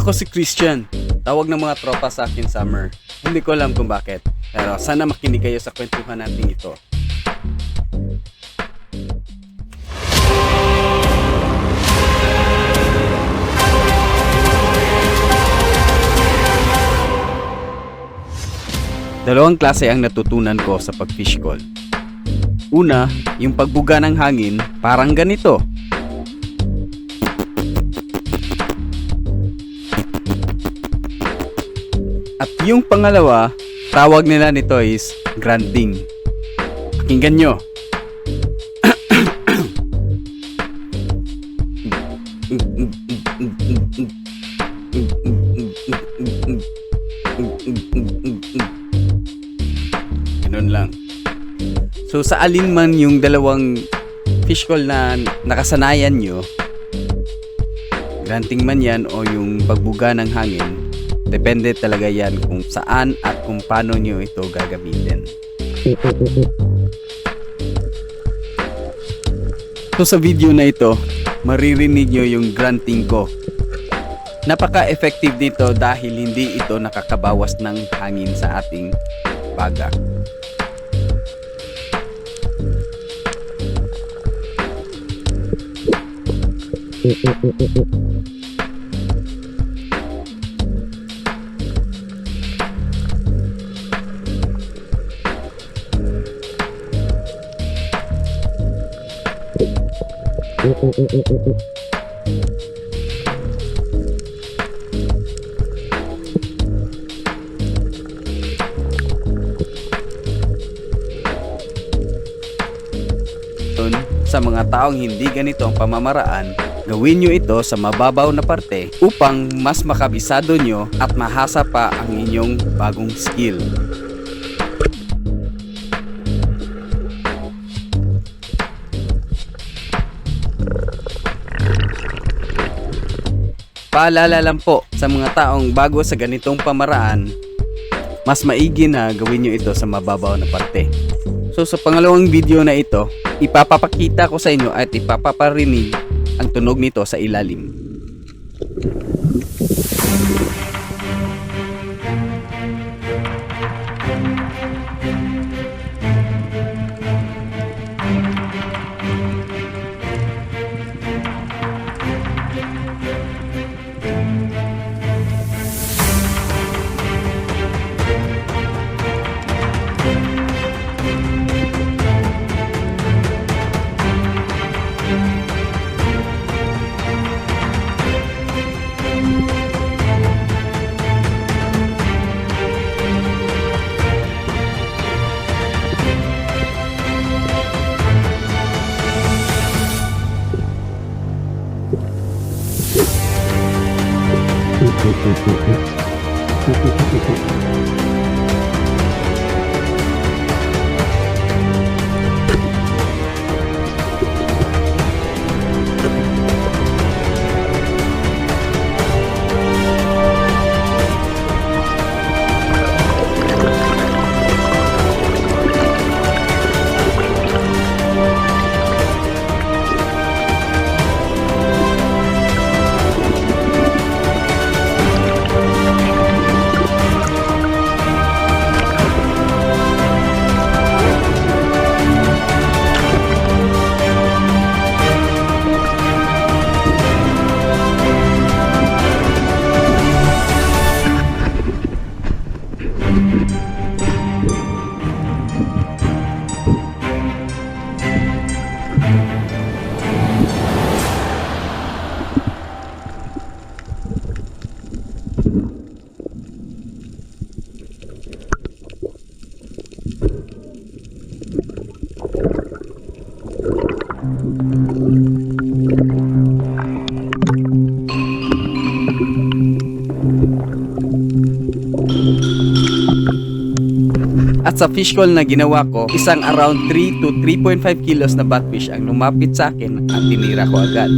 Ako si Christian. Tawag ng mga tropa sa akin Summer. Hindi ko alam kung bakit. Pero sana makinig kayo sa kwentuhan natin ito. Dalawang klase ang natutunan ko sa pag-fish call. Una, yung pagbuga ng hangin, parang ganito. At yung pangalawa, tawag nila nito is grunting. Pakinggan nyo. Ganun lang. So sa alin man yung dalawang fish call na nakasanayan nyo, grunting man yan o yung pagbuga ng hangin, depende talaga yan kung saan at kung paano nyo ito gagamitin. So sa video na ito, maririnig nyo yung grunting ko. Napaka-effective nito dahil hindi ito nakakabawas ng hangin sa ating baga. Sa mga taong hindi ganito ang pamamaraan, gawin nyo ito sa mababaw na parte upang mas makabisado nyo at mahasa pa ang inyong bagong skill. Paalala lang po sa mga taong bago sa ganitong pamaraan, mas maigi na gawin nyo ito sa mababaw na parte. So sa pangalawang video na ito, ipapapakita ko sa inyo at ipapaparinig ang tunog nito sa ilalim. At sa fish call na ginawa ko, isang around 3 to 3.5 kilos na batfish ang lumapit sa akin at tinira ko agad.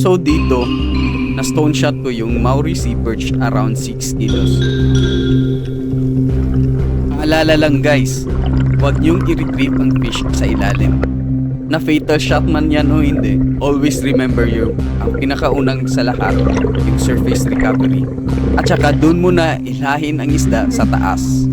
So dito, na stone shot ko yung Maori sea perch around 6 kilos. Paalala lang guys, huwag niyong i-retrieve ang fish sa ilalim. Na fatal shot man yan o hindi, always remember ang pinakaunang sa lahat, yung surface recovery. At saka dun mo na ilahin ang isda sa taas.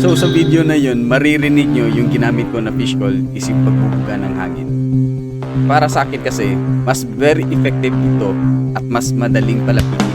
So sa video na yun, maririnig nyo yung ginamit ko na fish call is yung pagbubuga ng hangin. Para sa akin kasi, mas very effective ito at mas madaling palapitin.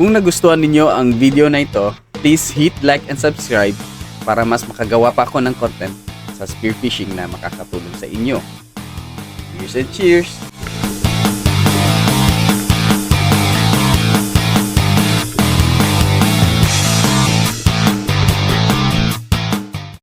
Kung nagustuhan ninyo ang video na ito, please hit like and subscribe para mas makagawa pa ako ng content sa spearfishing na makakatulong sa inyo. Cheers and cheers!